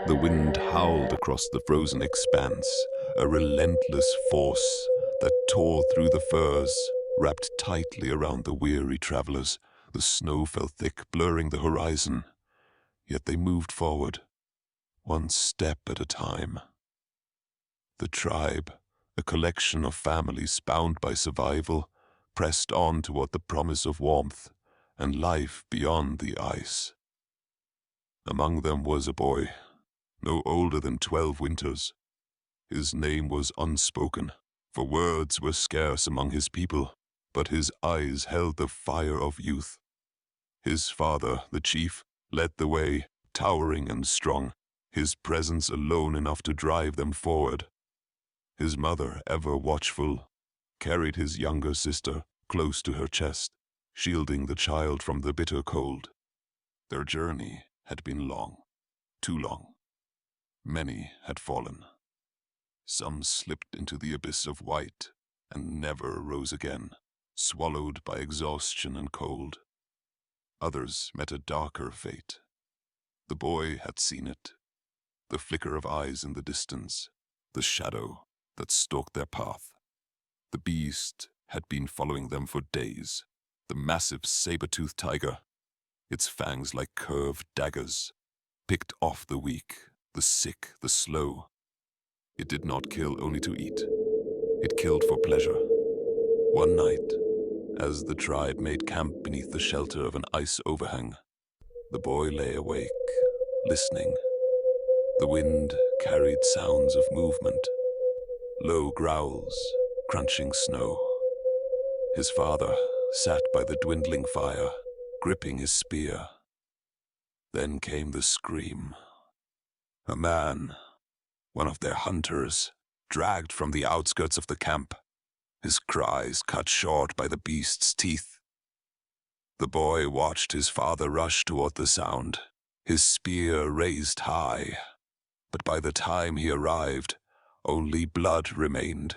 The wind howled across the frozen expanse, a relentless force that tore through the firs, wrapped tightly around the weary travelers. The snow fell thick, blurring the horizon. Yet they moved forward, one step at a time. The tribe, a collection of families bound by survival, pressed on toward the promise of warmth and life beyond the ice. Among them was a boy, no older than 12 winters. His name was unspoken, for words were scarce among his people, but his eyes held the fire of youth. His father, the chief, led the way, towering and strong, his presence alone enough to drive them forward. His mother, ever watchful, carried his younger sister close to her chest, shielding the child from the bitter cold. Their journey had been long, too long. Many had fallen. Some slipped into the abyss of white and never rose again, swallowed by exhaustion and cold. Others met a darker fate. The boy had seen it, the flicker of eyes in the distance, the shadow that stalked their path. The beast had been following them for days, the massive saber-tooth tiger, its fangs like curved daggers, picked off the weak, the sick, the slow. It did not kill only to eat. It killed for pleasure. One night, as the tribe made camp beneath the shelter of an ice overhang, the boy lay awake, listening. The wind carried sounds of movement, low growls, crunching snow. His father sat by the dwindling fire, gripping his spear. Then came the scream. A man, one of their hunters, dragged from the outskirts of the camp, his cries cut short by the beast's teeth. The boy watched his father rush toward the sound, his spear raised high. But by the time he arrived, only blood remained.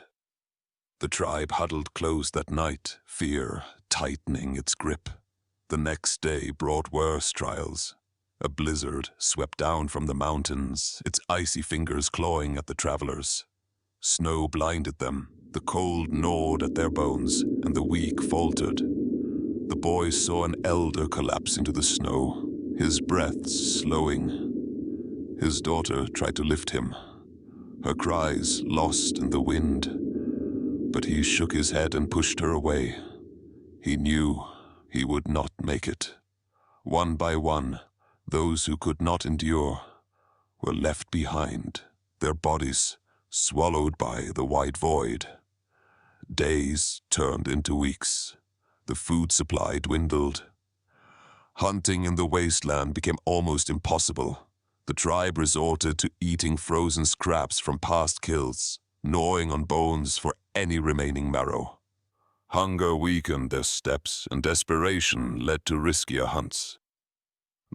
The tribe huddled close that night, fear tightening its grip. The next day brought worse trials. A blizzard swept down from the mountains, its icy fingers clawing at the travelers. Snow blinded them, the cold gnawed at their bones, and the weak faltered. The boy saw an elder collapse into the snow, his breath slowing. His daughter tried to lift him, her cries lost in the wind, but he shook his head and pushed her away. He knew he would not make it. One by one, those who could not endure were left behind, their bodies swallowed by the white void. Days turned into weeks. The food supply dwindled. Hunting in the wasteland became almost impossible. The tribe resorted to eating frozen scraps from past kills, gnawing on bones for any remaining marrow. Hunger weakened their steps, and desperation led to riskier hunts.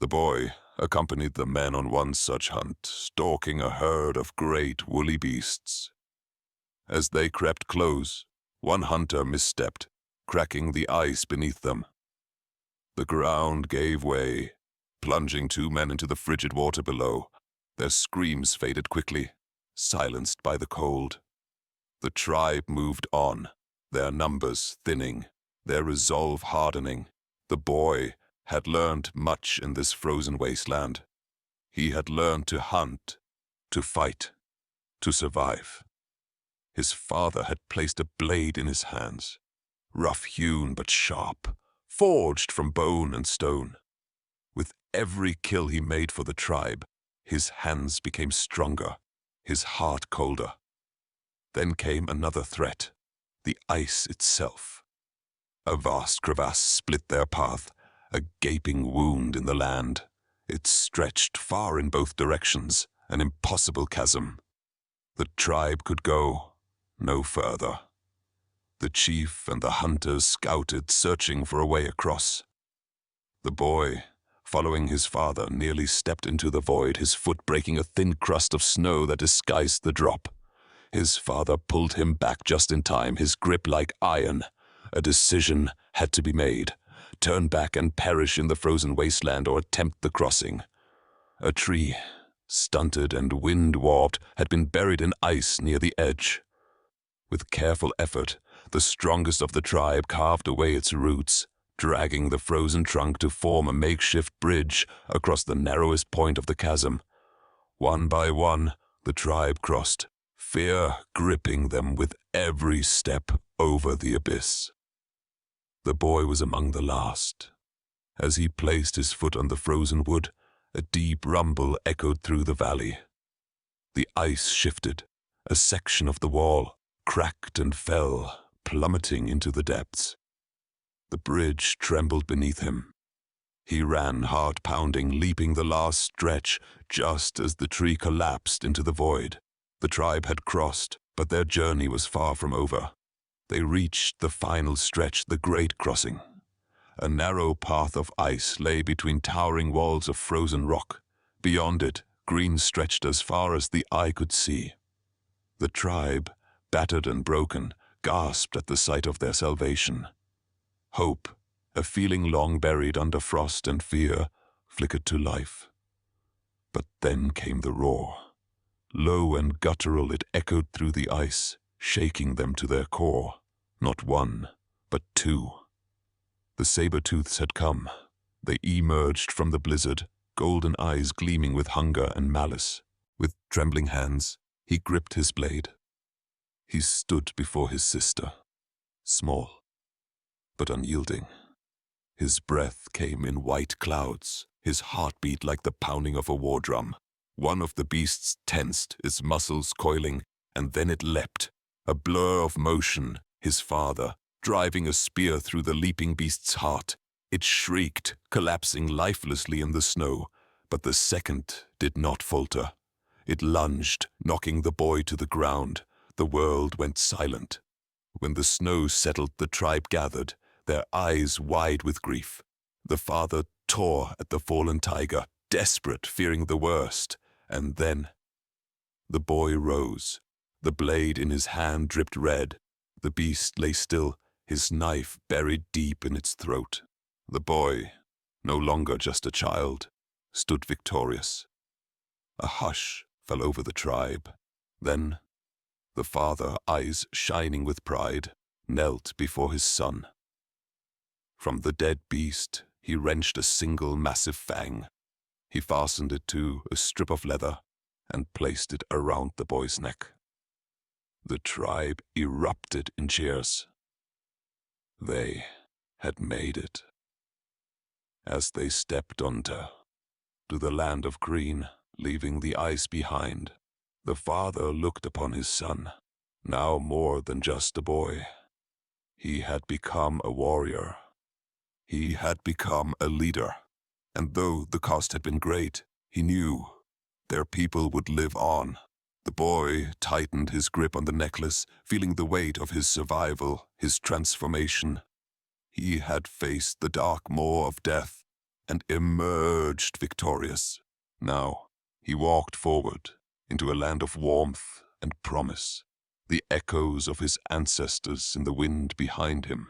The boy accompanied the men on one such hunt, stalking a herd of great woolly beasts. As they crept close, one hunter misstepped, cracking the ice beneath them. The ground gave way, plunging 2 men into the frigid water below. Their screams faded quickly, silenced by the cold. The tribe moved on, their numbers thinning, their resolve hardening. The boy had learned much in this frozen wasteland. He had learned to hunt, to fight, to survive. His father had placed a blade in his hands, rough-hewn but sharp, forged from bone and stone. With every kill he made for the tribe, his hands became stronger, his heart colder. Then came another threat, the ice itself. A vast crevasse split their path, a gaping wound in the land. It stretched far in both directions, an impossible chasm. The tribe could go no further. The chief and the hunters scouted, searching for a way across. The boy, following his father, nearly stepped into the void, his foot breaking a thin crust of snow that disguised the drop. His father pulled him back just in time, his grip like iron. A decision had to be made. Turn back and perish in the frozen wasteland or attempt the crossing. A tree, stunted and wind-warped, had been buried in ice near the edge. With careful effort, the strongest of the tribe carved away its roots, dragging the frozen trunk to form a makeshift bridge across the narrowest point of the chasm. One by one, the tribe crossed, fear gripping them with every step over the abyss. The boy was among the last. As he placed his foot on the frozen wood, a deep rumble echoed through the valley. The ice shifted. A section of the wall cracked and fell, plummeting into the depths. The bridge trembled beneath him. He ran, heart pounding, leaping the last stretch, just as the tree collapsed into the void. The tribe had crossed, but their journey was far from over. They reached the final stretch, the great crossing. A narrow path of ice lay between towering walls of frozen rock. Beyond it, green stretched as far as the eye could see. The tribe, battered and broken, gasped at the sight of their salvation. Hope, a feeling long buried under frost and fear, flickered to life. But then came the roar. Low and guttural, it echoed through the ice, shaking them to their core. Not one, but two. The saber-tooths had come. They emerged from the blizzard, golden eyes gleaming with hunger and malice. With trembling hands, he gripped his blade. He stood before his sister, small, but unyielding. His breath came in white clouds, his heartbeat like the pounding of a war drum. One of the beasts tensed, its muscles coiling, and then it leapt, a blur of motion, his father, driving a spear through the leaping beast's heart. It shrieked, collapsing lifelessly in the snow, but the second did not falter. It lunged, knocking the boy to the ground. The world went silent. When the snow settled, the tribe gathered, their eyes wide with grief. The father tore at the fallen tiger, desperate, fearing the worst. And then the boy rose. The blade in his hand dripped red. The beast lay still, his knife buried deep in its throat. The boy, no longer just a child, stood victorious. A hush fell over the tribe. Then the father, eyes shining with pride, knelt before his son. From the dead beast, he wrenched a single massive fang. He fastened it to a strip of leather and placed it around the boy's neck. The tribe erupted in cheers. They had made it. As they stepped onto the land of green, leaving the ice behind, the father looked upon his son, now more than just a boy. He had become a warrior. He had become a leader. And though the cost had been great, he knew their people would live on. The boy tightened his grip on the necklace, feeling the weight of his survival, his transformation. He had faced the dark maw of death and emerged victorious. Now he walked forward into a land of warmth and promise, the echoes of his ancestors in the wind behind him.